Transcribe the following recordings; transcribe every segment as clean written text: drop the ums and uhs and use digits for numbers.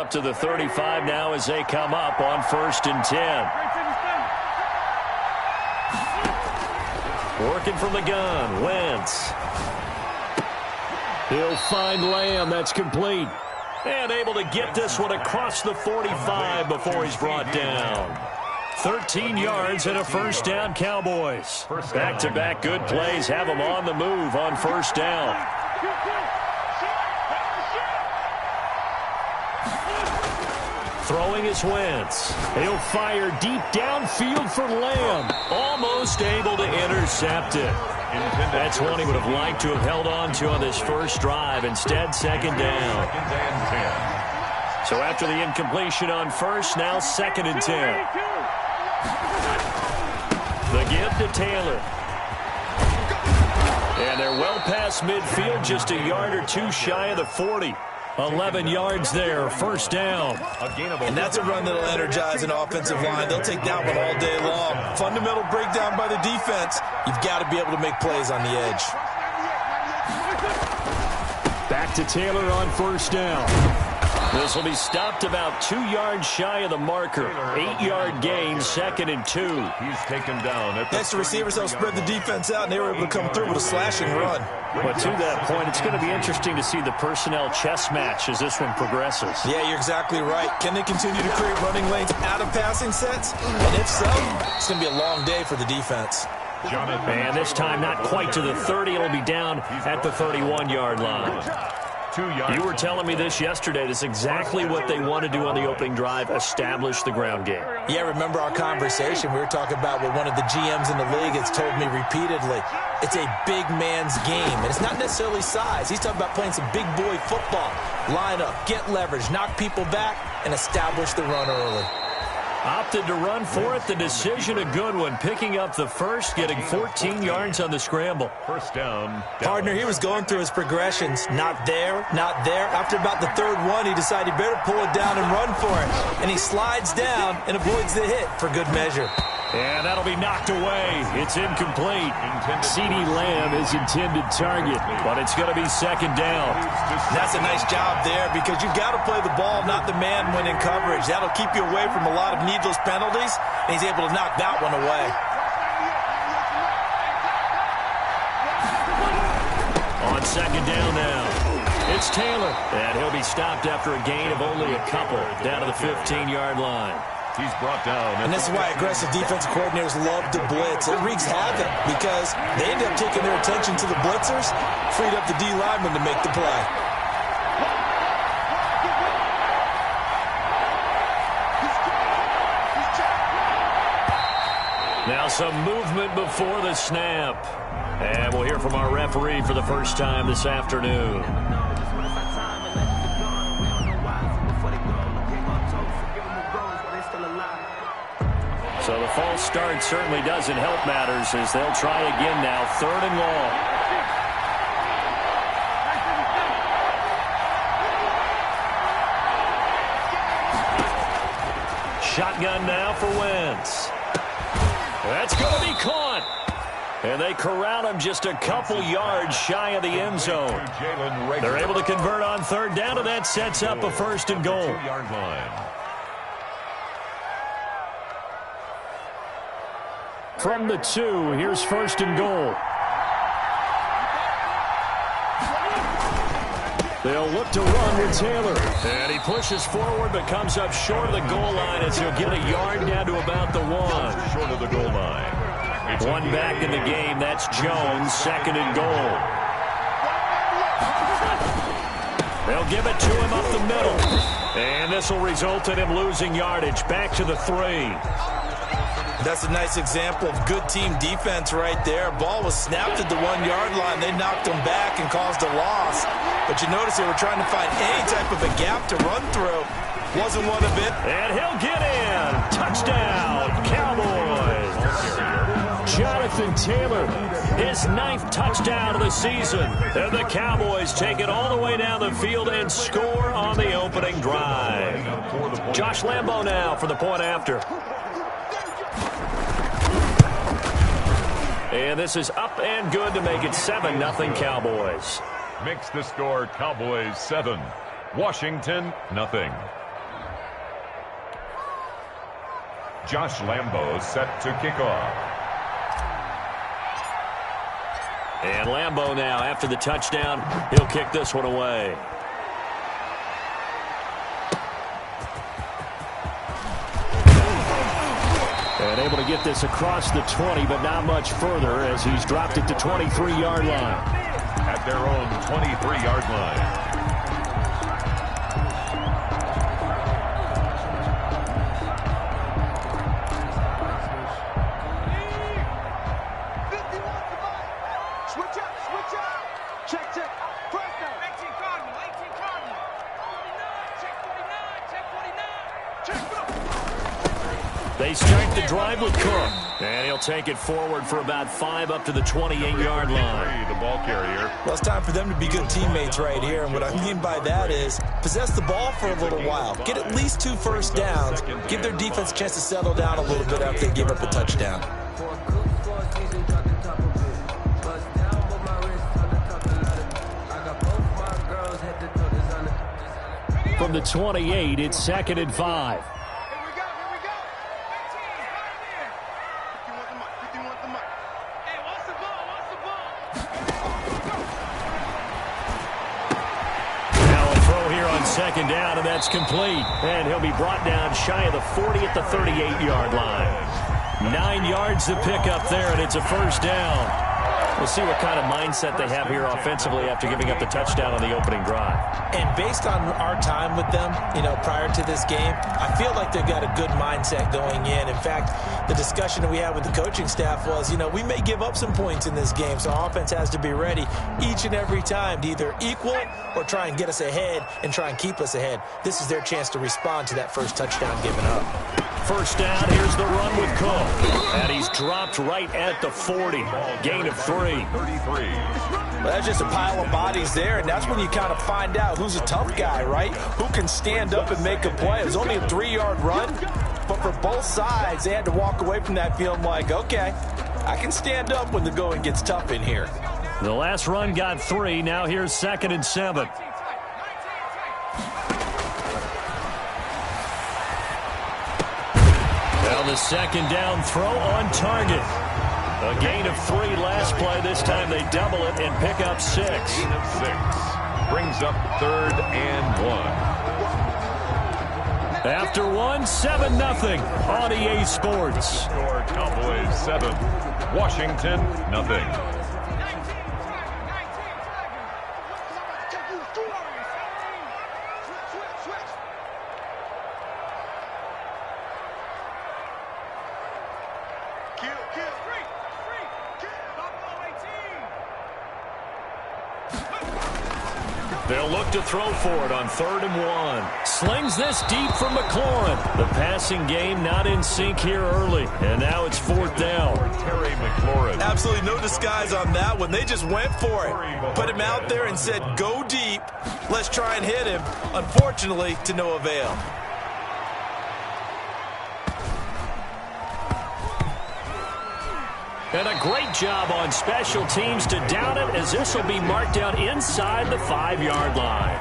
up to the 35 now as they come up on 1st and 10. Working from the gun, Wentz. He'll find Lamb. That's complete. And able to get this one across the 45 before he's brought down. 13 yards and a first down, Cowboys. Back-to-back good plays have them on the move on first down. Throwing is Wentz. He'll fire deep downfield for Lamb. Almost able to intercept it. That's one he would have liked to have held on to on this first drive. Instead, second down. So after the incompletion on first, now 2nd and 10. The give to Taylor. And they're well past midfield, just a yard or two shy of the 40. 11 yards there, first down. And that's a run that'll energize an offensive line. They'll take that one all day long. Fundamental breakdown by the defense. You've got to be able to make plays on the edge. Back to Taylor on first down. This will be stopped about 2 yards shy of the marker. 8-yard gain, 2nd and 2. He's taken down. Next, the receivers help spread the defense out, and they were able to come through with a slashing run. But to that point, it's going to be interesting to see the personnel chess match as this one progresses. Yeah, you're exactly right. Can they continue to create running lanes out of passing sets? And if so, it's going to be a long day for the defense. And this time not quite to the 30. It'll be down at the 31-yard line. You were telling me this yesterday. This is exactly what they want to do on the opening drive, establish the ground game. Yeah, remember our conversation? We were talking about what one of the GMs in the league has told me repeatedly. It's a big man's game, and it's not necessarily size. He's talking about playing some big boy football. Line up, get leverage, knock people back, and establish the run early. Opted to run for it. The decision a good one. Picking up the first, getting 14 yards on the scramble. First down. Partner, he was going through his progressions. Not there, not there. After about the third one, he decided he better pull it down and run for it. And he slides down and avoids the hit for good measure. And that'll be knocked away. It's incomplete. CeeDee Lamb is intended target, but it's going to be second down. That's a nice job there because you've got to play the ball, not the man when in coverage. That'll keep you away from a lot of needless penalties, and he's able to knock that one away. On second down now, it's Taylor. And he'll be stopped after a gain of only a couple down to the 15-yard line. He's brought down. And this is why aggressive defensive coordinators love to blitz. It wreaks havoc because they end up taking their attention to the blitzers, freed up the D lineman to make the play. Now some movement before the snap. And we'll hear from our referee for the first time this afternoon. So the false start certainly doesn't help matters as they'll try again now. 3rd and long. Shotgun now for Wentz. That's going to be caught. And they corral him just a couple yards shy of the end zone. They're able to convert on 3rd down, and that sets up a 1st and goal. 2-yard line. From the 2, here's 1st and goal. They'll look to run with Taylor. And he pushes forward but comes up short of the goal line as he'll get a yard down to about the 1. Short of the goal line. One back in the game. That's Jones, 2nd and goal. They'll give it to him up the middle. And this will result in him losing yardage. Back to the 3. That's a nice example of good team defense right there. Ball was snapped at the 1-yard line. They knocked him back and caused a loss. But you notice they were trying to find any type of a gap to run through. Wasn't one of it. And he'll get in. Touchdown, Cowboys. Jonathan Taylor, his 9th touchdown of the season. And the Cowboys take it all the way down the field and score on the opening drive. Josh Lambo now for the point after. And this is up and good to make it 7-0 Cowboys. Makes the score Cowboys 7, Washington 0. Josh Lambo set to kick off. And Lambo now, after the touchdown, he'll kick this one away. And able to get this across the 20, but not much further as he's dropped it to 23-yard line. At their own 23-yard line. They start the drive with Cook. And he'll take it forward for about 5 up to the 28-yard line. The ball carrier. Well, it's time for them to be good teammates right here. And what I mean by that is possess the ball for a little while. Get at least 2 first downs. Give their defense a chance to settle down a little bit after they give up a touchdown. From the 28, it's 2nd and 5. Second down, and that's complete. And he'll be brought down shy of the 40 at the 38-yard line. 9 yards to pick up there, and it's a first down. We'll see what kind of mindset they have here offensively after giving up the touchdown on the opening drive. And based on our time with them, prior to this game, I feel like they've got a good mindset going in. In fact, the discussion that we had with the coaching staff was, we may give up some points in this game, so our offense has to be ready each and every time to either equal or try and get us ahead and try and keep us ahead. This is their chance to respond to that first touchdown given up. First down, here's the run with Cook. And he's dropped right at the 40. Gain of 3. 33. Well, that's just a pile of bodies there, and that's when you kind of find out who's a tough guy, right? Who can stand up and make a play. It was only a 3-yard run, but for both sides, they had to walk away from that feeling like, okay, I can stand up when the going gets tough in here. The last run got 3. Now here's 2nd and 7. Well, the second down throw on target. A gain of 3 last play. This time they double it and pick up 6. Gain of 6. Brings up 3rd and 1. After 1, 7-0 on EA Sports. Score Cowboys 7. Washington nothing. They'll look to throw for it on 3rd and 1. Slings this deep from McLaurin. The passing game not in sync here early. And now it's 4th down. Terry McLaurin. Absolutely no disguise on that one. They just went for it. Put him out there and said, go deep. Let's try and hit him. Unfortunately, to no avail. And a great job on special teams to down it, as this will be marked down inside the 5-yard line.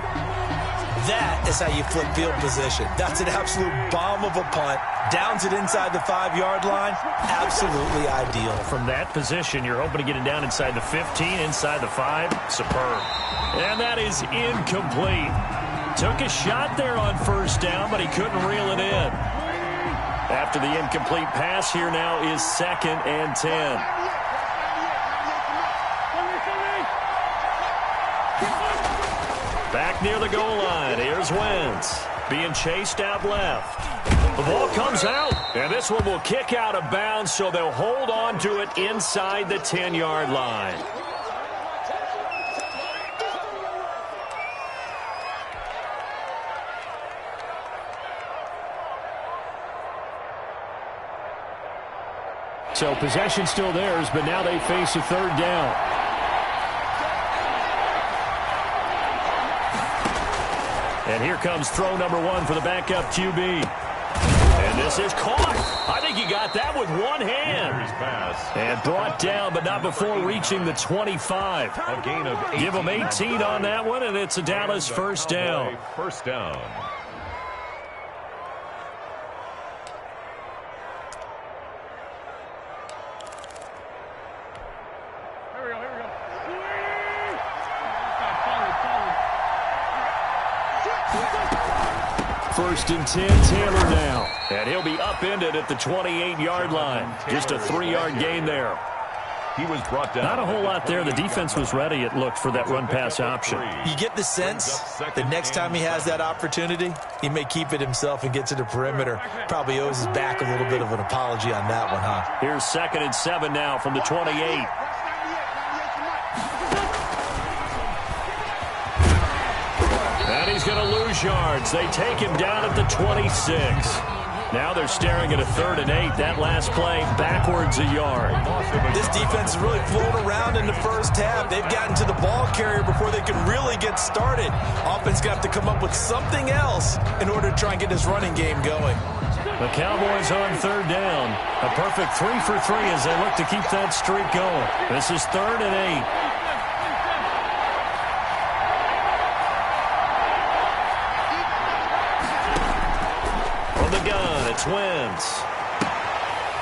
That is how you flip field position. That's an absolute bomb of a punt. Downs it inside the 5-yard line. Absolutely ideal. From that position, you're hoping to get it down inside the 15, inside the 5. Superb. And that is incomplete. Took a shot there on 1st down, but he couldn't reel it in. After the incomplete pass, here now is 2nd and 10. Back near the goal line. Here's Wentz being chased out left. The ball comes out, and this one will kick out of bounds, so they'll hold on to it inside the 10-yard line. So possession still theirs, but now they face a 3rd down. And here comes throw number 1 for the backup QB. And this is caught. I think he got that with one hand. And brought down, but not before reaching the 25. A gain of 18. Give him 18 on that one, and it's a Dallas first down. First down. first and 10, Taylor now. And he'll be upended at the 28-yard line. Just a 3-yard gain there. He was brought down. Not a whole lot there. The defense was ready, it looked, for that run-pass option. You get the sense that next time he has that opportunity, he may keep it himself and get to the perimeter. Probably owes his back a little bit of an apology on that one, huh? Here's 2nd and 7 now from the 28. And he's going to lose yards. They take him down at the 26. Now they're staring at a 3rd and 8. That last play backwards a yard. This defense is really floating around in the first half. They've gotten to the ball carrier before they can really get started. Offense got to come up with something else in order to try and get this running game going. The Cowboys on 3rd down. A perfect 3 for 3 as they look to keep that streak going. This is 3rd and 8. Twins.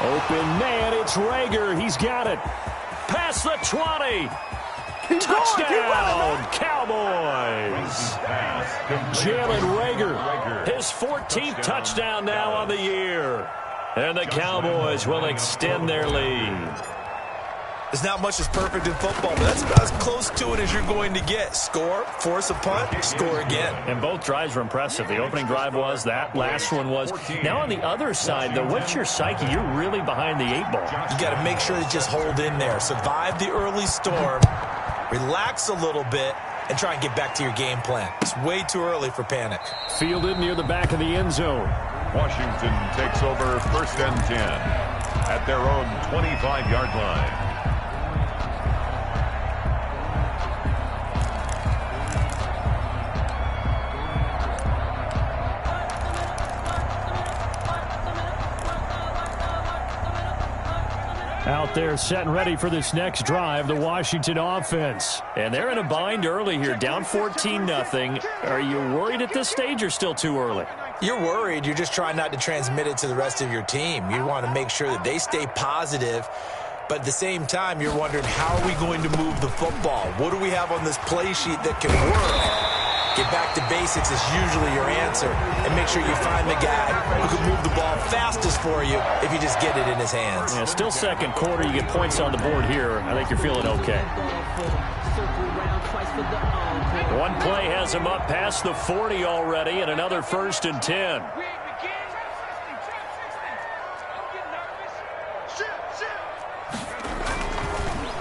Open man, it's Rager. He's got it. Past the 20. Touchdown, Cowboys. Jalen Rager, his 14th touchdown now on the year. And the Cowboys will extend their lead. There's not much that's perfect in football, but that's about as close to it as you're going to get. Score, force a punt, score again. And both drives were impressive. The opening drive was, that last one was. Now on the other side, though, what's your psyche? You're really behind the 8 ball. You got to make sure that you just hold in there. Survive the early storm, relax a little bit, and try and get back to your game plan. It's way too early for panic. Fielded near the back of the end zone. Washington takes over 1st and 10 at their own 25-yard line. Out there set and ready for this next drive, the Washington offense. And they're in a bind early here, down 14-0. Are you worried at this stage or still too early? You're worried. You're just trying not to transmit it to the rest of your team. You want to make sure that they stay positive. But at the same time, you're wondering, how are we going to move the football? What do we have on this play sheet that can work? Get back to basics is usually your answer. And make sure you find the guy who can move the ball fastest for you if you just get it in his hands. Yeah, still second quarter. You get points on the board here. I think you're feeling okay. One play has him up past the 40 already, and another 1st and 10.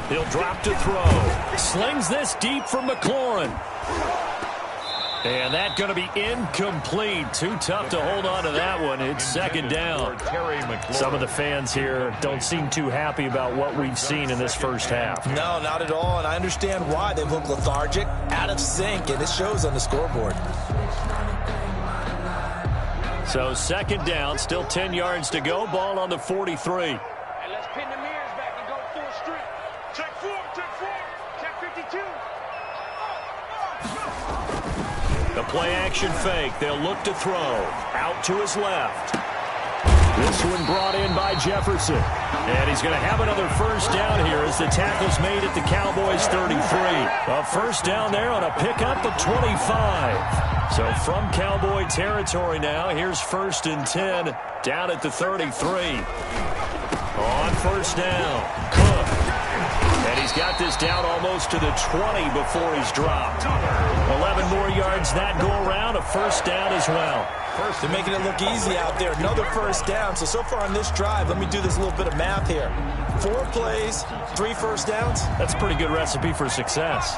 He'll drop to throw. Slings this deep from McLaurin. And that's going to be incomplete. Too tough to hold on to that one. It's 2nd down. Some of the fans here don't seem too happy about what we've seen in this first half. No, not at all, and I understand why. They've looked lethargic, out of sync, and it shows on the scoreboard. So 2nd down, still 10 yards to go. Ball on the 43. And let's pin the mirrors back and go full strength. Check 4, check 52. The play-action fake. They'll look to throw. Out to his left. This one brought in by Jefferson. And he's going to have another 1st down here as the tackle's made at the Cowboys 33. A 1st down there on a pickup of 25. So from Cowboy territory now, here's 1st and 10 down at the 33. On 1st down, Cook. And he's got this down almost to the 20 before he's dropped. 11 more yards that go around, a 1st down as well. They're making it look easy out there. Another 1st down. So far on this drive, let me do this little bit of math here. 4 plays, 3 1st downs. That's a pretty good recipe for success.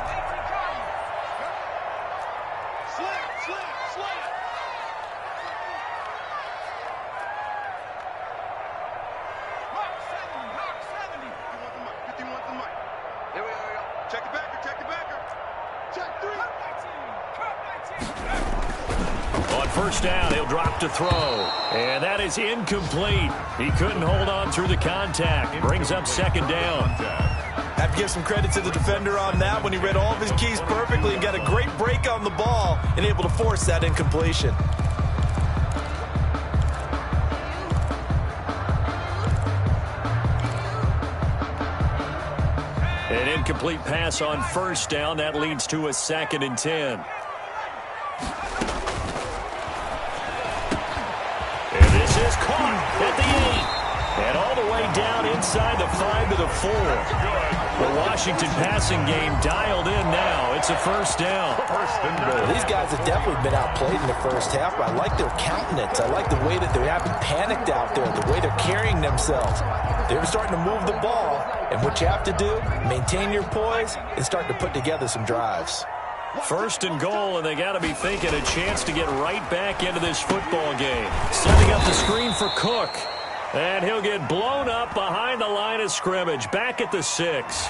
Down, he'll drop to throw, and that is incomplete. He couldn't hold on through the contact. Brings up 2nd down. Have to give some credit to the defender on that when he read all of his keys perfectly and got a great break on the ball and able to force that incompletion. An incomplete pass on 1st down. That leads to a 2nd and 10. This is caught at the 8. And all the way down inside the 5 to the 4. The Washington passing game dialed in now. It's a first down. These guys have definitely been outplayed in the first half, but I like their countenance. I like the way that they haven't panicked out there, the way they're carrying themselves. They're starting to move the ball, and what you have to do, maintain your poise and start to put together some drives. First and goal, and they got to be thinking a chance to get right back into this football game. Setting up the screen for Cook. And he'll get blown up behind the line of scrimmage, back at the 6.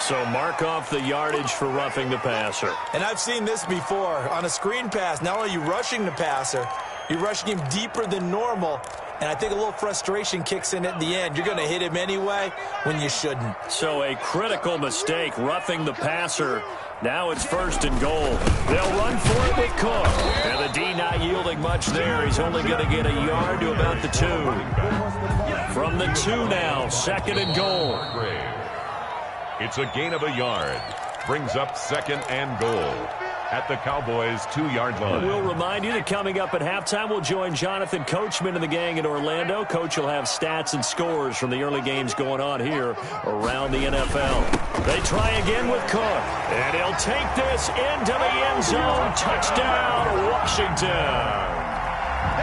So mark off the yardage for roughing the passer. And I've seen this before. On a screen pass, not only are you rushing the passer, you're rushing him deeper than normal. And I think a little frustration kicks in at the end. You're going to hit him anyway when you shouldn't. So a critical mistake, roughing the passer. Now it's first and goal. They'll run for it with Cook. And the D not yielding much there. He's only going to get a yard to about the 2. From the 2 now, second and goal. It's a gain of a yard. Brings up second and goal at the Cowboys' 2-yard line. We'll remind you that coming up at halftime, we'll join Jonathan Coachman and the gang in Orlando. Coach will have stats and scores from the early games going on here around the NFL. They try again with Cook, and he'll take this into the end zone. Touchdown, Washington.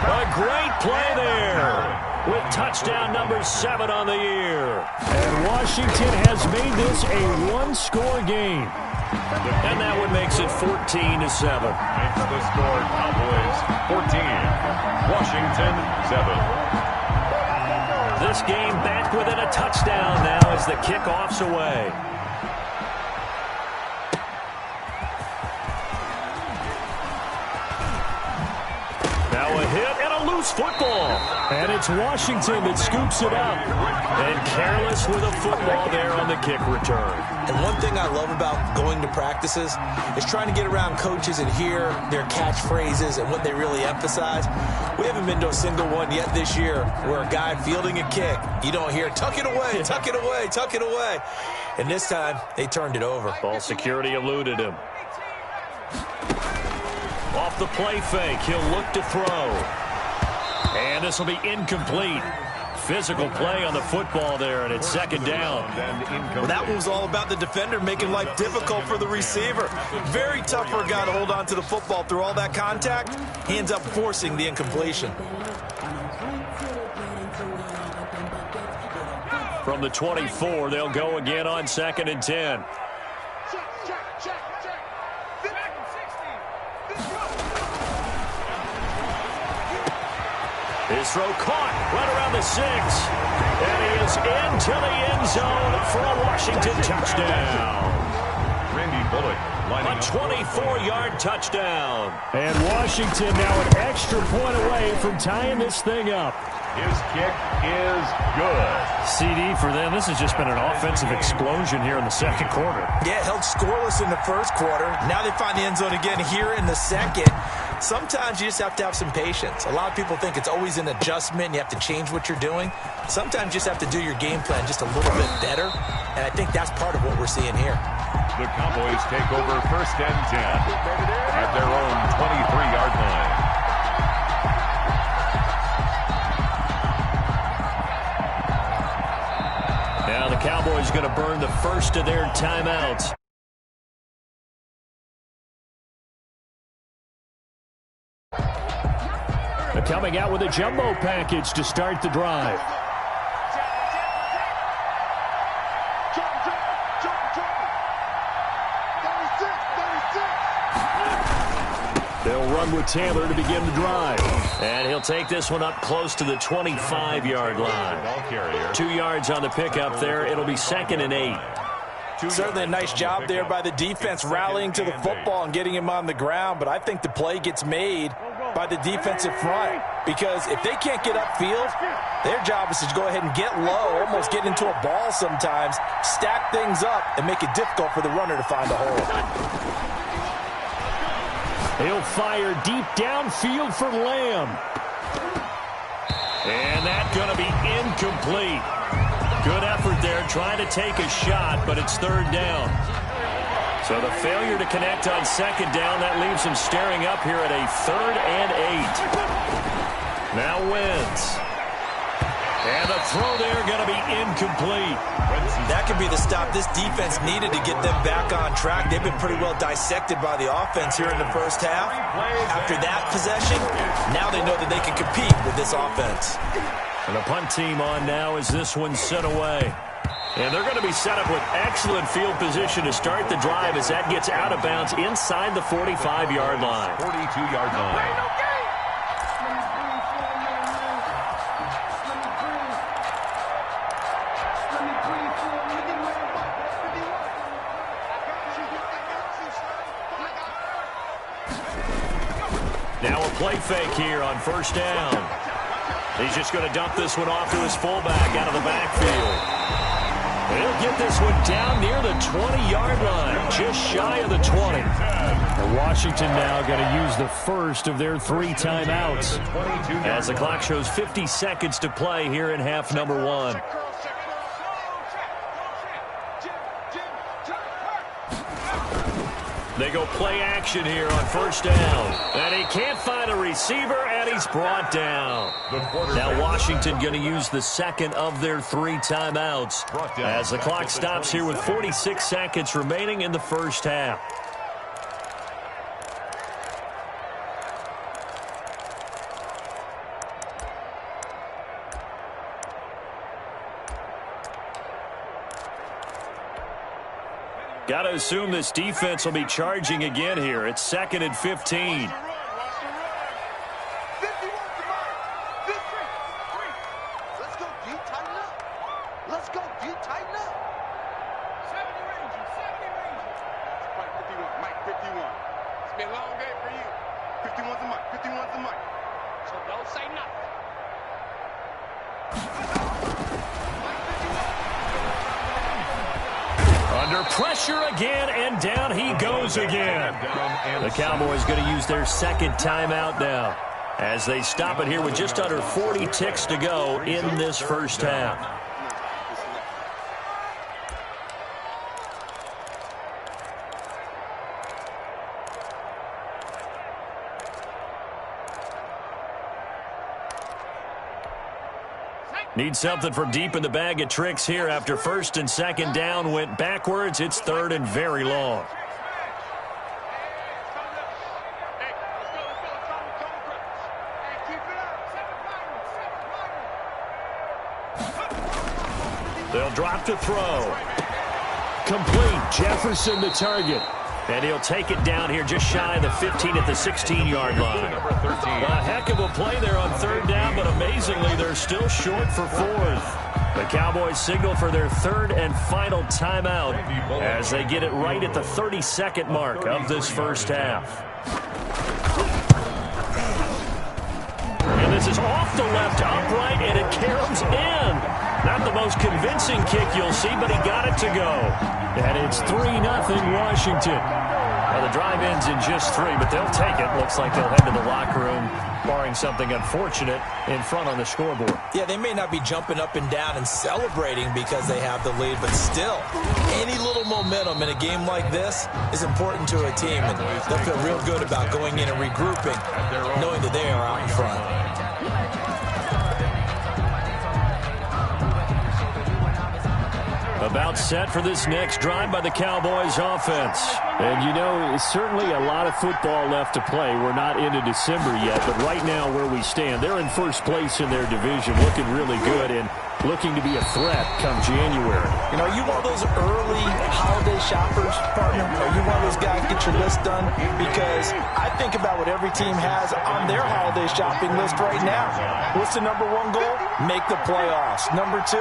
A great play there with touchdown number 7 on the year. And Washington has made this a one-score game. And that one makes it 14-7. Makes the score Cowboys 14, Washington 7. This game back within a touchdown now as the kickoff's away. Now a hit and a loose football. And it's Washington that scoops it up. And careless with a football there on the kick return. And one thing I love about going to practices is trying to get around coaches and hear their catchphrases and what they really emphasize. We haven't been to a single one yet this year where a guy fielding a kick, you don't hear, tuck it away, tuck it away, tuck it away. And this time, they turned it over. Ball security eluded him. Off the play fake, he'll look to throw. And this will be incomplete. Physical play on the football there, and it's second down. Well, that one was all about the defender making life difficult for the receiver. Very tough for a guy to hold on to the football through all that contact. He ends up forcing the incompletion. From the 24, they'll go again on second and 10. His throw caught right around the 6. And he is into the end zone for a Washington touchdown. Randy Bullock lining A 24-yard touchdown. And Washington now an extra point away from tying this thing up. His kick is good. CD for them. This has just been an offensive explosion here in the second quarter. Yeah, held scoreless in the first quarter. Now they find the end zone again here in the second. Sometimes you just have to have some patience. A lot of people think it's always an adjustment. You have to change what you're doing. Sometimes you just have to do your game plan just a little bit better. And I think that's part of what we're seeing here. The Cowboys take over first and 10 at their own 23-yard line. Now the Cowboys going to burn the first of their timeouts. They're coming out with a jumbo package to start the drive. They'll run with Taylor to begin the drive. And he'll take this one up close to the 25-yard line. 2 yards on the pickup there. It'll be second and 8. Certainly a nice job there by the defense rallying to the football and getting him on the ground, but I think the play gets made by the defensive front because if they can't get upfield, their job is to go ahead and get low, almost get into a ball sometimes, stack things up, and make it difficult for the runner to find a hole. He'll fire deep downfield for Lamb. And that's going to be incomplete. Good effort there trying to take a shot, but it's third down. So the failure to connect on second down, that leaves him staring up here at a 3rd and 8. Now Wentz. throw there going to be incomplete. That could be the stop this defense needed to get them back on track. They've been pretty well dissected by the offense here in the first half. After that possession, now they know that they can compete with this offense. And the punt team on now as this one's sent away. And they're going to be set up with excellent field position to start the drive as that gets out of bounds inside the 45-yard line. 42-yard line. Now a play fake here on first down. He's just going to dump this one off to his fullback out of the backfield. He'll get this one down near the 20-yard line, just shy of the 20. And Washington now going to use the first of their 3 timeouts. As the clock shows 50 seconds to play here in half number 1. They go play action here on first down. And he can't find a receiver, and he's brought down. Now Washington going to use the second of their 3 timeouts as the clock stops here with 46 seconds remaining in the first half. Got to assume this defense will be charging again here. It's 2nd and 15. Pressure again, and down he goes again. The Cowboys going to use their second timeout now as they stop it here with just under 40 ticks to go in this first half. Need something from deep in the bag of tricks here after first and second down went backwards. It's 3rd and very long. They'll drop to throw. Complete. Jefferson the target. And he'll take it down here just shy of the 15 at the 16-yard line. A heck of a play there on 3rd down, but amazingly, they're still short for 4th. The Cowboys signal for their 3rd and final timeout as they get it right at the 32nd mark of this first half. And this is off the left upright, and it caroms in. Not the most convincing kick you'll see, but he got it to go. And it's 3-0 Washington. Well, the drive ends in just 3, but they'll take it. Looks like they'll head to the locker room, barring something unfortunate in front on the scoreboard. Yeah, they may not be jumping up and down and celebrating because they have the lead, but still, any little momentum in a game like this is important to a team, and they'll feel real good about going in and regrouping, knowing that they are out in front. About set for this next drive by the Cowboys offense. And, you know, certainly a lot of football left to play. We're not into December yet, but right now where we stand, they're in first place in their division, looking really good and looking to be a threat come January. You know, are you one of those early holiday shoppers, partner? Are you one of those guys get your list done? Because I think about what every team has on their holiday shopping list right now. What's the number 1 goal? Make the playoffs. Number 2,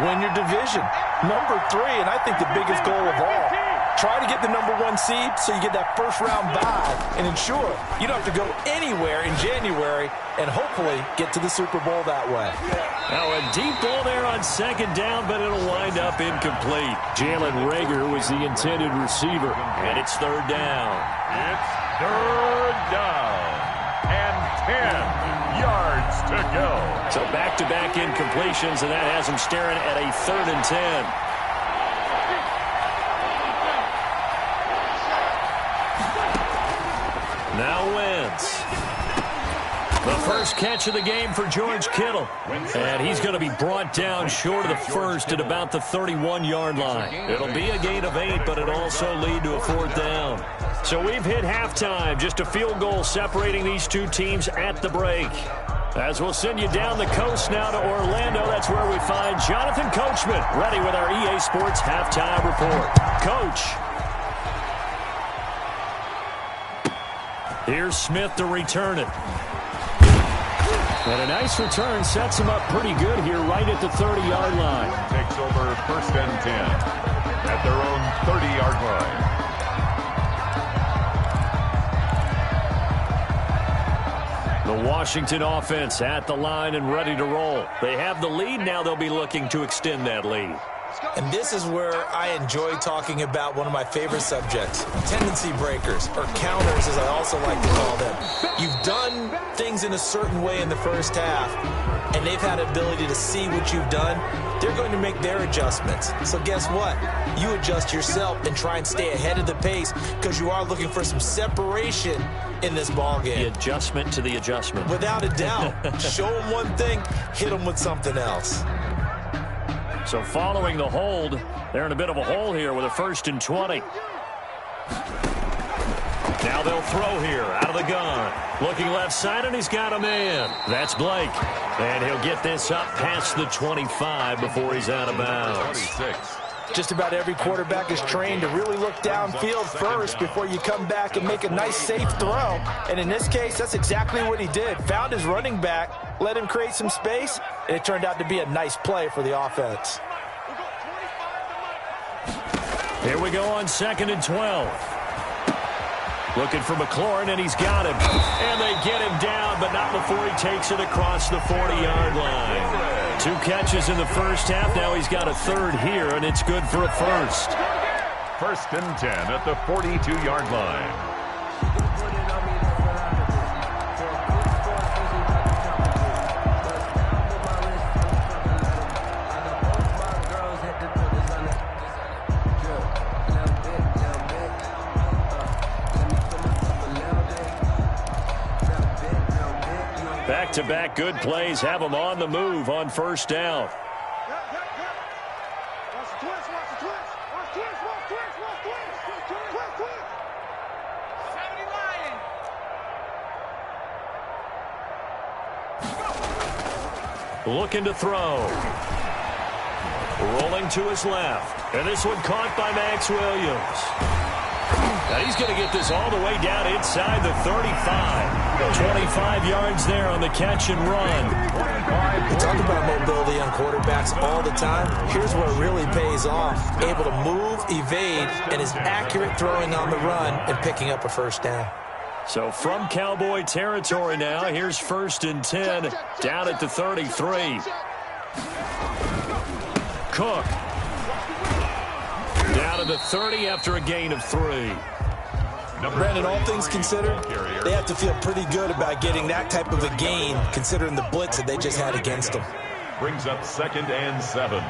win your division. Number 3, and I think the biggest goal of all, try to get the number 1 seed so you get that first-round bye and ensure you don't have to go anywhere in January and hopefully get to the Super Bowl that way. Now a deep ball there on 2nd down, but it'll wind up incomplete. Jalen Reagor was the intended receiver. And it's 3rd down. It's 3rd down and 10 yards to go. So back-to-back incompletions, and that has them staring at a 3rd and 10. Now Wentz. The first catch of the game for George Kittle. And he's going to be brought down short of the first at about the 31-yard line. It'll be a gain of 8, but it'll also lead to a 4th down. So we've hit halftime. Just a field goal separating these two teams at the break. As we'll send you down the coast now to Orlando, that's where we find Jonathan Coachman, ready with our EA Sports Halftime Report. Coach. Here's Smith to return it. And a nice return sets him up pretty good here right at the 30-yard line. Takes over 1st and 10 at their own 30-yard line. The Washington offense at the line and ready to roll. They have the lead. Now they'll be looking to extend that lead. And this is where I enjoy talking about one of my favorite subjects, tendency breakers, or counters as I also like to call them. You've done things in a certain way in the first half, and they've had ability to see what you've done. They're going to make their adjustments. So guess what? You adjust yourself and try and stay ahead of the pace because you are looking for some separation in this ballgame. The adjustment to the adjustment. Without a doubt. Show them one thing, hit them with something else. So following the hold, they're in a bit of a hole here with a 1st and 20. Now they'll throw here out of the gun. Looking left side, and he's got a man. That's Blake. And he'll get this up past the 25 before he's out of bounds. 26. Just about every quarterback is trained to really look downfield first before you come back and make a nice, safe throw. And in this case, that's exactly what he did. Found his running back, let him create some space, and it turned out to be a nice play for the offense. Here we go on 2nd and 12. Looking for McLaurin, and he's got him. And they get him down, but not before he takes it across the 40-yard line. 2 catches in the first half. Now he's got a 3rd here, and it's good for a 1st. 1st and 10 at the 42-yard line. Back-to-back good plays have them on the move on 1st down. Looking to throw. Rolling to his left. And this one caught by Max Williams. Now he's going to get this all the way down inside the 35. 25 yards there on the catch and run. We talk about mobility on quarterbacks all the time. Here's where it really pays off. Able to move, evade, and is accurate throwing on the run and picking up a 1st down. So from Cowboy territory now, here's 1st and 10 down at the 33. Cook. Down to the 30 after a gain of 3. Brandon, all things considered, they have to feel pretty good about getting that type of a gain considering the blitz that they just had against them. Brings up 2nd and 7.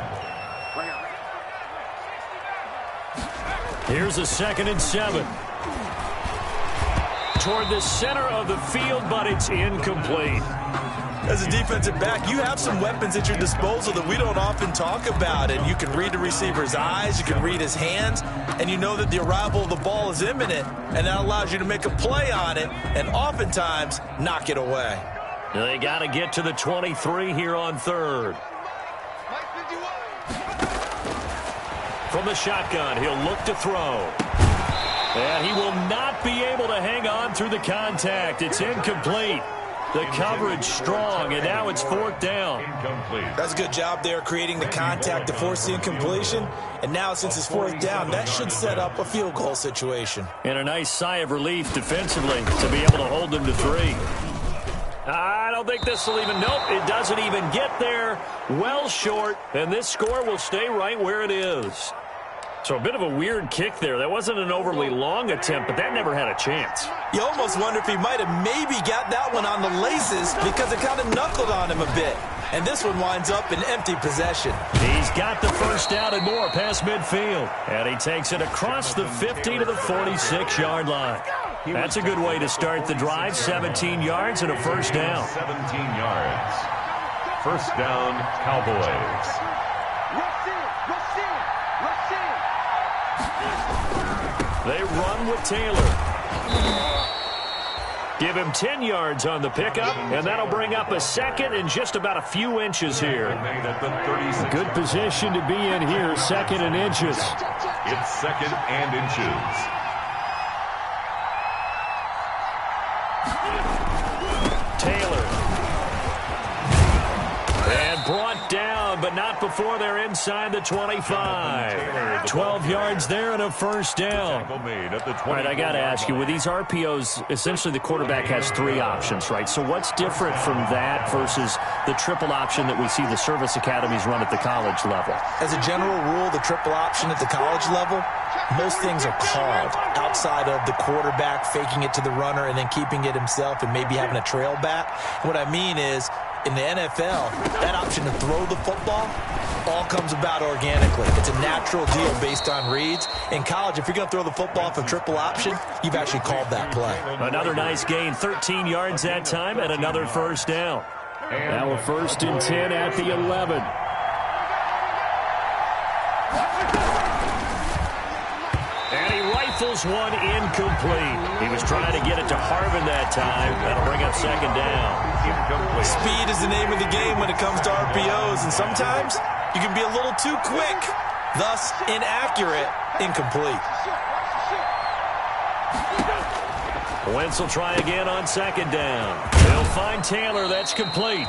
Here's a 2nd and 7. Toward the center of the field, but it's incomplete. As a defensive back, you have some weapons at your disposal that we don't often talk about. And you can read the receiver's eyes, you can read his hands, and you know that the arrival of the ball is imminent. And that allows you to make a play on it and oftentimes knock it away. They got to get to the 23 here on 3rd. From the shotgun, he'll look to throw. And he will not be able to hang on through the contact. It's incomplete. The coverage strong, and now it's 4th down. Incomplete. That's a good job there creating the contact to force the incompletion. And now since it's 4th down, that should set up a field goal situation. And a nice sigh of relief defensively to be able to hold them to 3. I don't think this will even, nope, it doesn't even get there. Well short, and this score will stay right where it is. So a bit of a weird kick there. That wasn't an overly long attempt, but that never had a chance. You almost wonder if he might have maybe got that one on the laces because it kind of knuckled on him a bit. And this one winds up in empty possession. He's got the 1st down and more past midfield. And he takes it across the 50 to the 46-yard line. That's a good way to start the drive. 17 yards and a first down. 17 yards. First down, Cowboys. They run with Taylor. Give him 10 yards on the pickup, and that'll bring up a second and just about a few inches here. Good position to be in here, second and inches. It's second and inches. Taylor. And brought down, but not before they're inside the 25. 12 yards there and a first down. All right, I got to ask you, with these RPOs, essentially the quarterback has three options, right? So what's different from that versus the triple option that we see the service academies run at the college level? As a general rule, the triple option at the college level, most things are called outside of the quarterback faking it to the runner and then keeping it himself and maybe having a trail back. What I mean is, in the NFL, that option to throw the football all comes about organically. It's a natural deal based on reads. In college, if you're going to throw the football for triple option, you've actually called that play. Another nice gain, 13 yards that time, and another first down. Now a first and 10 at the 11. And he rifles one incomplete. He was trying to get it to Harvin that time. That'll bring up second down. Speed is the name of the game when it comes to RPOs, and sometimes you can be a little too quick, thus inaccurate, incomplete. Wentz will try again on second down. He'll find Taylor. That's complete.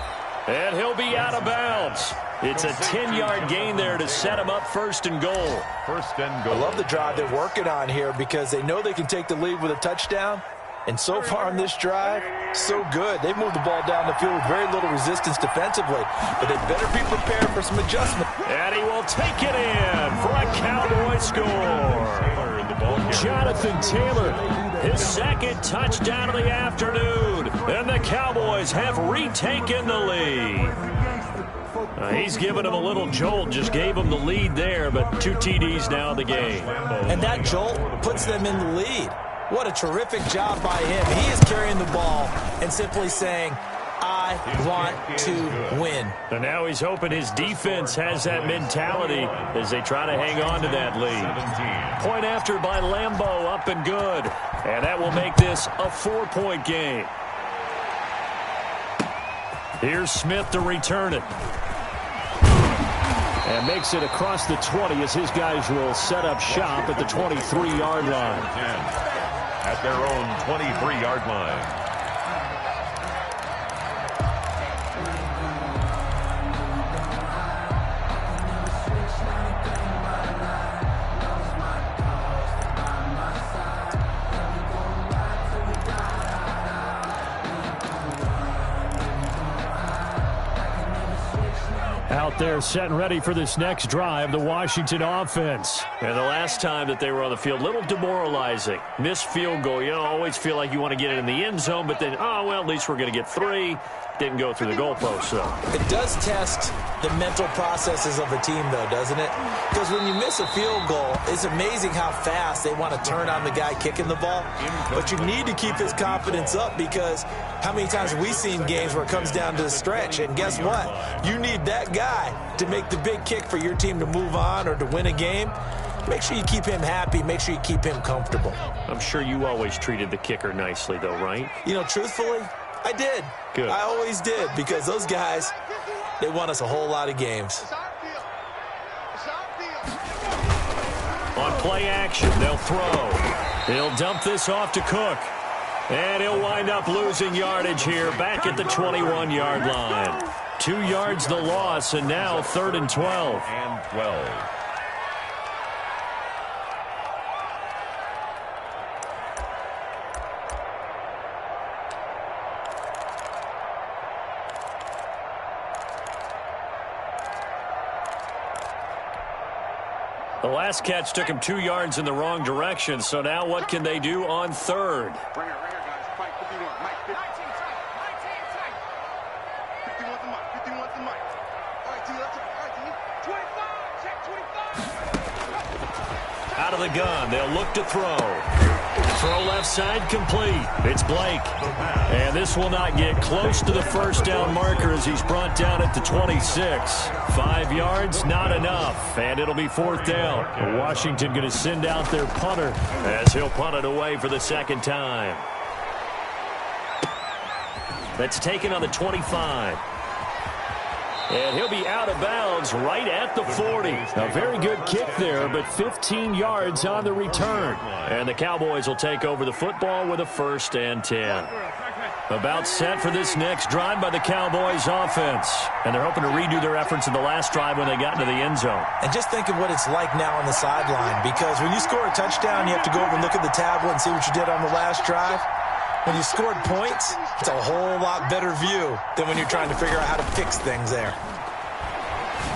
And he'll be out of bounds. It's a 10-yard gain there to set him up first and goal. First and goal. I love the drive they're working on here because they know they can take the lead with a touchdown. And so far on this drive, so good. They've moved the ball down the field with very little resistance defensively. But they better be prepared for some adjustment. And he will take it in for a Cowboy score. Jonathan Taylor, his second touchdown of the afternoon. And the Cowboys have retaken the lead. He's given him a little jolt, just gave him the lead there, but 2 TDs now in the game. And that jolt puts them in the lead. What a terrific job by him. He is carrying the ball and simply saying, I want to win. And now he's hoping his defense has that mentality as they try to hang on to that lead. Point after by Lambeau, up and good. And that will make this a 4-point game. Here's Smith to return it. And makes it across the 20 as his guys will set up shop at the 23-yard line. At their own 23-yard line. Out there setting ready for this next drive, the Washington offense. And the last time that they were on the field, a little demoralizing. Missed field goal. You always feel like you want to get it in the end zone, but then, oh, well, at least we're going to get 3. Didn't go through the goalpost, though. It does test the mental processes of a team, though, doesn't it? Because when you miss a field goal, it's amazing how fast they want to turn on the guy kicking the ball. But you need to keep his confidence up because how many times have we seen games where it comes down to the stretch? And guess what? You need that guy to make the big kick for your team to move on or to win a game. Make sure you keep him happy. Make sure you keep him comfortable. I'm sure you always treated the kicker nicely, though, right? You know, truthfully, I did. Good. I always did because those guys, they won us a whole lot of games. On play action, they'll throw. He'll dump this off to Cook. And he'll wind up losing yardage here back at the 21-yard line. 2 yards the loss, and now 3rd and 12. And 12. The last catch took him 2 yards in the wrong direction, so now what can they do on 3rd? Right here, guys. Fight 51. Mike, 19 tight. 19 tight. 51 to Mike. 51 to Mike. All right, T. Let's go. All right, T. 25. Check 25. Out of the gun, they'll look to throw. Throw left side complete. It's Blake. And this will not get close to the first down marker as he's brought down at the 26. 5 yards, not enough. And it'll be 4th down. Washington going to send out their punter as he'll punt it away for the second time. That's taken on the 25. And he'll be out of bounds right at the 40. A very good kick there, but 15 yards on the return. And the Cowboys will take over the football with a 1st and 10. About set for this next drive by the Cowboys offense. And they're hoping to redo their efforts in the last drive when they got into the end zone. And just think of what it's like now on the sideline, because when you score a touchdown, you have to go over and look at the tablet and see what you did on the last drive. When you scored points, it's a whole lot better view than when you're trying to figure out how to fix things there.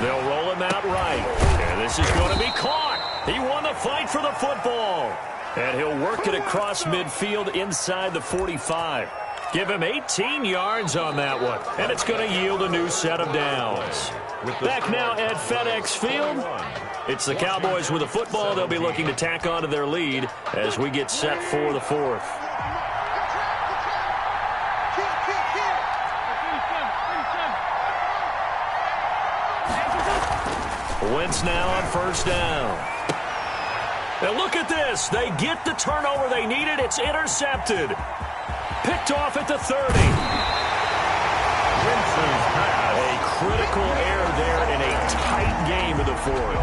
They'll roll him out right. And this is going to be caught. He won the fight for the football. And he'll work it across midfield inside the 45. Give him 18 yards on that one. And it's going to yield a new set of downs. Back now at FedEx Field. It's the Cowboys with the football. They'll be looking to tack onto their lead as we get set for the 4th. Wentz now on 1st down. And look at this. They get the turnover they needed. It's intercepted. Picked off at the 30. A critical error there in a tight game of the 4th.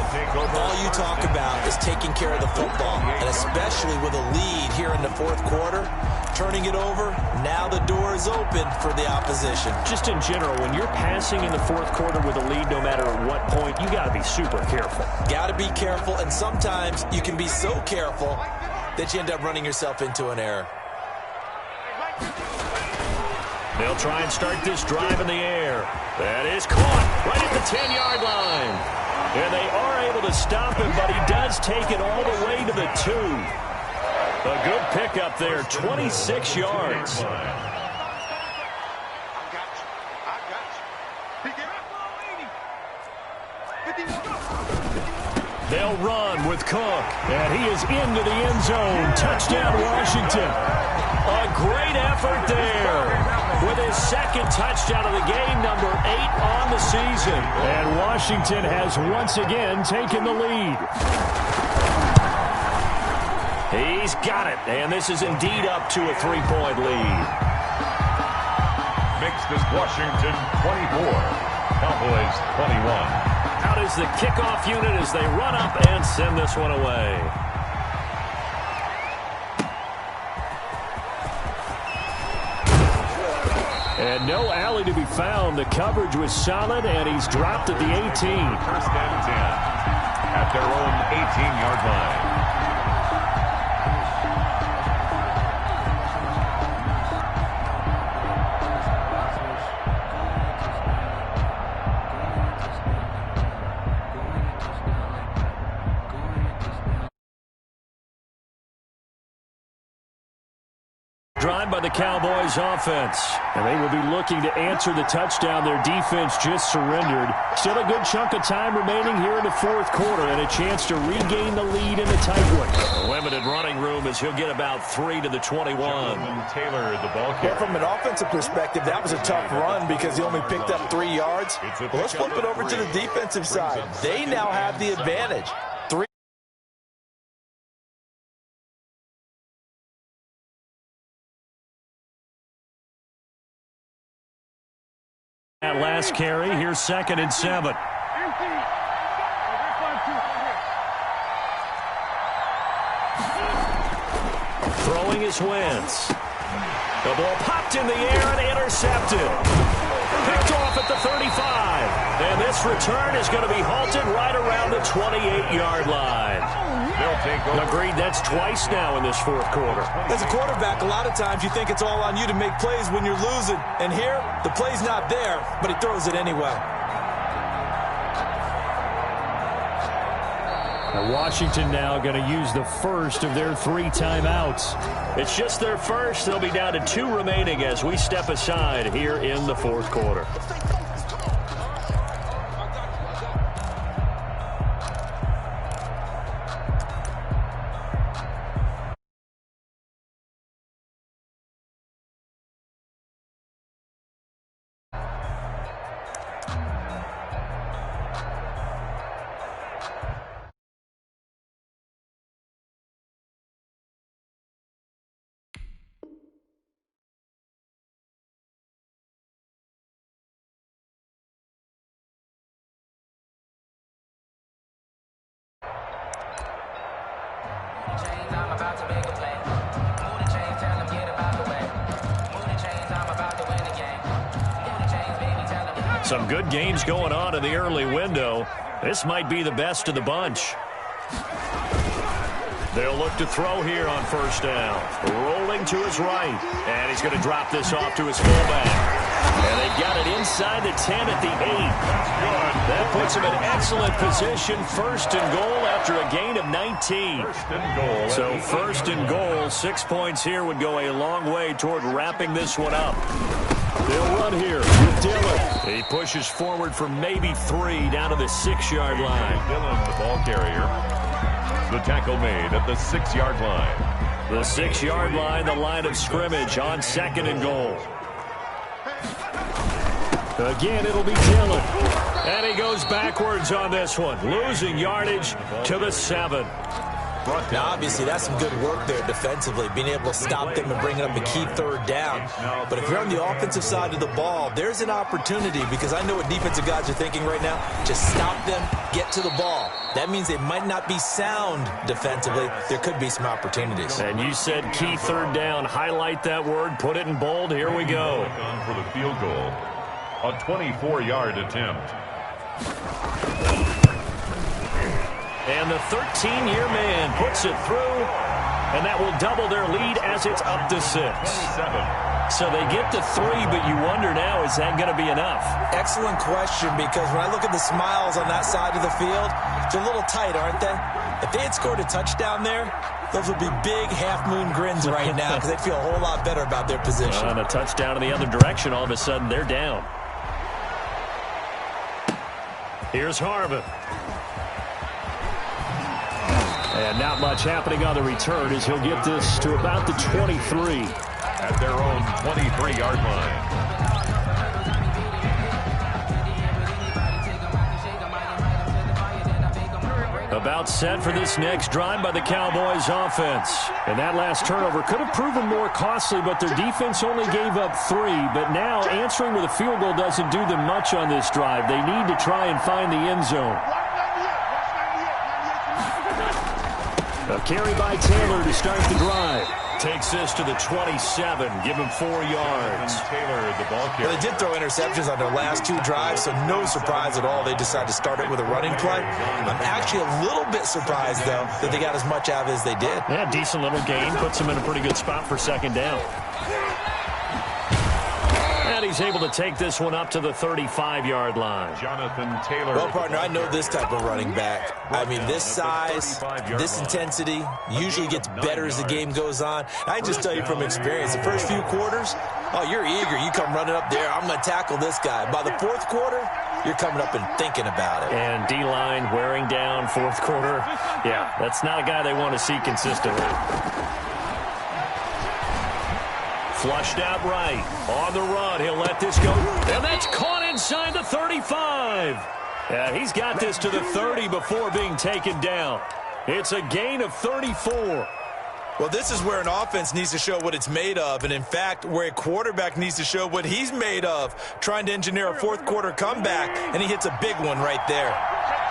All you talk about is taking care of the football, and especially with a lead here in the 4th quarter. Turning it over, now the door is open for the opposition. Just in general, when you're passing in the 4th quarter with a lead, no matter at what point, you got to be super careful. Got to be careful, and sometimes you can be so careful that you end up running yourself into an error. They'll try and start this drive in the air. That is caught right at the 10-yard line. And they are able to stop him, but he does take it all the way to the 2. A good pickup there, 26 yards. They'll run with Cook, and he is into the end zone. Touchdown, Washington. A great effort there with his 2nd touchdown of the game, number 8 on the season. And Washington has once again taken the lead. He's got it, and this is indeed up to a 3-point lead. Makes this Washington 24, Cowboys 21. Out is the kickoff unit as they run up and send this one away. And no alley to be found. The coverage was solid, and he's dropped at the 18. 1st and 10 at their own 18-yard line. Drive by the Cowboys offense. And they will be looking to answer the touchdown their defense just surrendered. Still a good chunk of time remaining here in the 4th quarter and a chance to regain the lead in the tight one. Limited running room as he'll get about 3 to the 21. Taylor, the ball carrier. Well, from an offensive perspective, that was a tough run because he only picked up 3 yards. Well, let's flip it over to the defensive side. They now have the advantage. That last carry, here's 2nd and 7. Throwing is Wentz. The ball popped in the air and intercepted. Picked off at the 35. And this return is going to be halted right around the 28-yard line. Agreed, that's twice now in this 4th quarter. As a quarterback, a lot of times you think it's all on you to make plays when you're losing. And here, the play's not there, but he throws it anyway. And Washington now going to use the first of their 3 timeouts. It's just their first. They'll be down to 2 remaining as we step aside here in the 4th quarter. Some good games going on in the early window. This might be the best of the bunch. They'll look to throw here on first down. Rolling to his right. And he's going to drop this off to his fullback. And they've got it inside the 10 at the 8. That puts him in excellent position. First and goal after a gain of 19. So first and goal, 6 points here would go a long way toward wrapping this one up. They'll run here with Dillon. He pushes forward for maybe 3 down to the 6-yard line. Dillon, the ball carrier. The tackle made at the 6-yard line. The 6-yard line, the line of scrimmage on second and goal. Again, it'll be Dillon. And he goes backwards on this one, losing yardage to the 7. Now, obviously, that's some good work there defensively, being able to stop them and bring up a key third down. But if you're on the offensive side of the ball, there's an opportunity, because I know what defensive guys are thinking right now. Just stop them, get to the ball. That means they might not be sound defensively. There could be some opportunities. And you said key third down. Highlight that word, put it in bold. Here we go. On for the field goal. A 24-yard attempt. And the 13-year man puts it through, and that will double their lead as it's up to 6. So they get to 3, but you wonder now, is that going to be enough? Excellent question, because when I look at the smiles on that side of the field, they're a little tight, aren't they? If they had scored a touchdown there, those would be big half-moon grins right now, because they'd feel a whole lot better about their position. And a touchdown in the other direction, all of a sudden they're down. Here's Harvin. And not much happening on the return as he'll get this to about the 23. At their own 23-yard line. About set for this next drive by the Cowboys offense. And that last turnover could have proven more costly, but their defense only gave up 3. But now answering with a field goal doesn't do them much on this drive. They need to try and find the end zone. A carry by Taylor to start the drive. Takes this to the 27. Give him 4 yards. Taylor, the ball carrier. Well, they did throw interceptions on their last 2 drives, so no surprise at all they decided to start it with a running play. I'm actually a little bit surprised, though, that they got as much out of it as they did. Yeah, decent little gain. Puts them in a pretty good spot for second down. And he's able to take this one up to the 35-yard line. Jonathan Taylor. Well, partner, I know this type of running back. I mean, this size, this intensity usually gets better as the game goes on. I just tell you from experience, the first few quarters, oh, you're eager. You come running up there. I'm going to tackle this guy. By the 4th quarter, you're coming up and thinking about it. And D-line wearing down 4th quarter. Yeah, that's not a guy they want to see consistently. Flushed out right. On the run. He'll let this go. And that's caught inside the 35. Yeah, he's got this to the 30 before being taken down. It's a gain of 34. Well, this is where an offense needs to show what it's made of. And, in fact, where a quarterback needs to show what he's made of. Trying to engineer a 4th quarter comeback, and he hits a big one right there.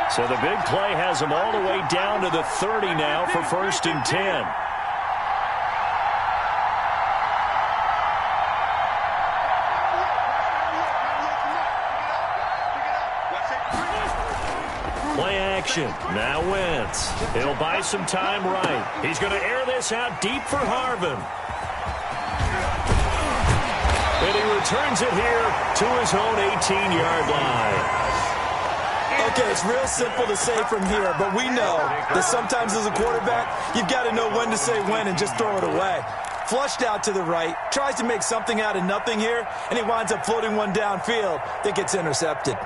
So the big play has him all the way down to the 30 now for 1st and 10. Play action. Now Wentz. He'll buy some time right. He's going to air this out deep for Harvin. And he returns it here to his own 18-yard line. Okay, it's real simple to say from here, but we know that sometimes as a quarterback, you've got to know when to say when and just throw it away. Flushed out to the right, tries to make something out of nothing here, and he winds up floating one downfield that gets intercepted.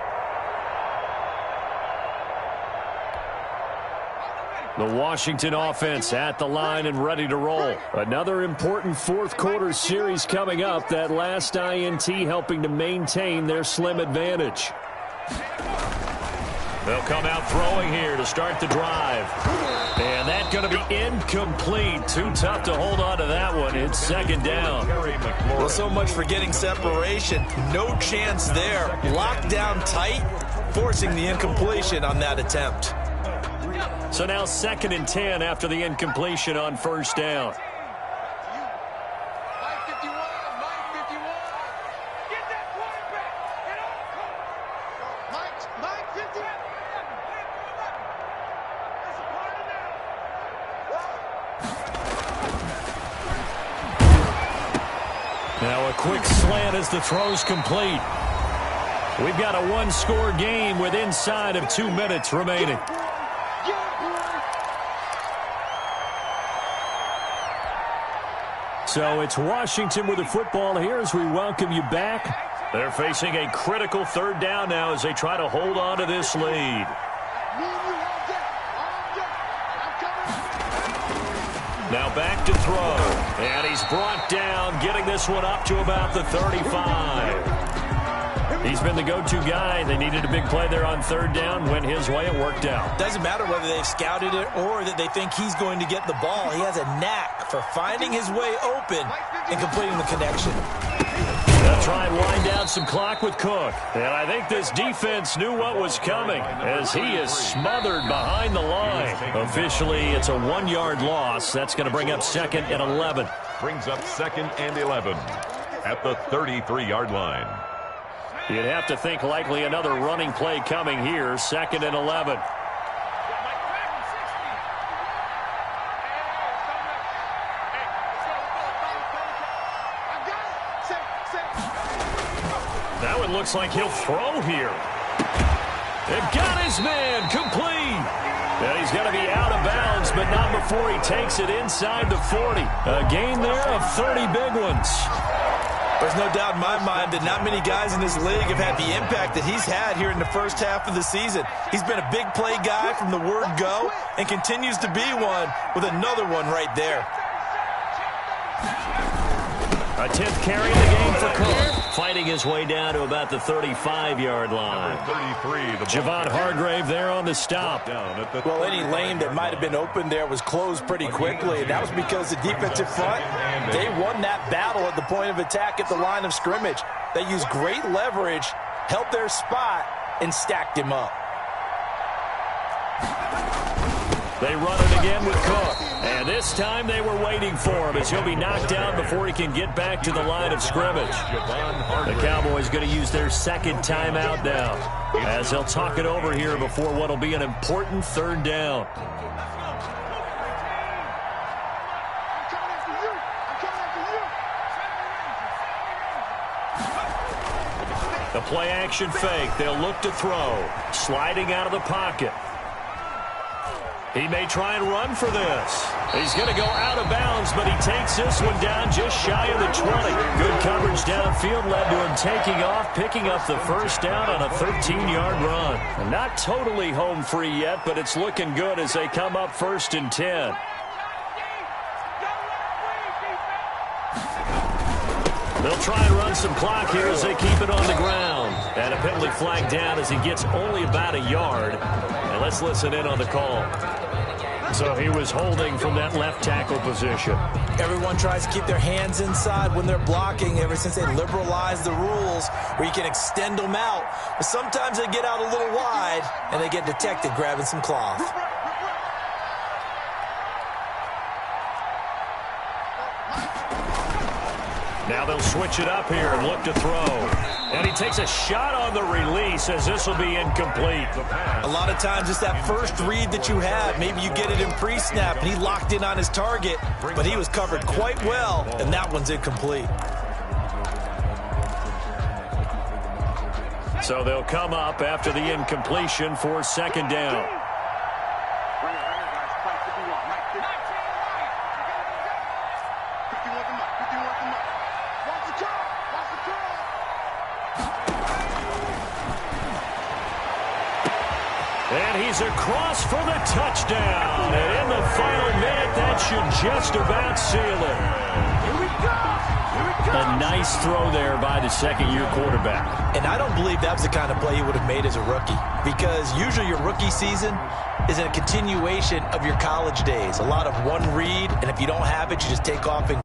The Washington offense at the line and ready to roll. Another important 4th quarter series coming up. That last INT helping to maintain their slim advantage. They'll come out throwing here to start the drive. And that's going to be incomplete. Too tough to hold on to that one. It's second down. Well, so much for getting separation. No chance there. Locked down tight, forcing the incompletion on that attempt. So now 2nd and 10 after the incompletion on first down. Now a quick slant as the throw's complete. We've got a one-score game with inside of 2 minutes remaining. So it's Washington with the football here as we welcome you back. They're facing a critical 3rd down now as they try to hold on to this lead. Now back to throw. And he's brought down, getting this one up to about the 35. He's been the go-to guy. They needed a big play there on 3rd down. Went his way. It worked out. Doesn't matter whether they've scouted it or that they think he's going to get the ball. He has a knack for finding his way open and completing the connection. They'll try and wind down some clock with Cook. And I think this defense knew what was coming as he is smothered behind the line. Officially, it's a 1-yard loss. That's going to bring up 2nd and 11. Brings up 2nd and 11 at the 33-yard line. You'd have to think likely another running play coming here. 2nd and 11. That one looks like he'll throw here. It got his man complete. And he's going to be out of bounds, but not before he takes it inside the 40. A gain there of 30 big ones. There's no doubt in my mind that not many guys in this league have had the impact that he's had here in the first half of the season. He's been a big play guy from the word go and continues to be one with another one right there. A 10th carry in the game for Cook. Fighting his way down to about the 35-yard line. Javon Hargrave there on the stop. Well, any lane that might have been open there was closed pretty quickly. And that was because the defensive front, they won that battle at the point of attack at the line of scrimmage. They used great leverage, held their spot, and stacked him up. They run it again with Cook. And this time they were waiting for him as he'll be knocked down before he can get back to the line of scrimmage. The Cowboys going to use their 2nd timeout now as they'll talk it over here before what will be an important 3rd down. The play action fake. They'll look to throw. Sliding out of the pocket. He may try and run for this. He's going to go out of bounds, but he takes this one down just shy of the 20. Good coverage downfield led to him taking off, picking up the first down on a 13-yard run. And not totally home free yet, but it's looking good as they come up 1st and 10. They'll try and run some clock here as they keep it on the ground. And a penalty flag down as he gets only about a yard. And let's listen in on the call. So he was holding from that left tackle position. Everyone tries to keep their hands inside when they're blocking ever since they liberalized the rules where you can extend them out. But sometimes they get out a little wide and they get detected grabbing some cloth. Now they'll switch it up here and look to throw. And he takes a shot on the release as this will be incomplete. A lot of times it's that first read that you have. Maybe you get it in pre-snap and he locked in on his target, but he was covered quite well, and that one's incomplete. So they'll come up after the incompletion for 2nd down. And he's across for the touchdown. And in the final minute, that should just about seal it. Here we go. A nice throw there by the 2nd-year quarterback. And I don't believe that was the kind of play he would have made as a rookie, because usually your rookie season is a continuation of your college days. A lot of one read, and if you don't have it, you just take off and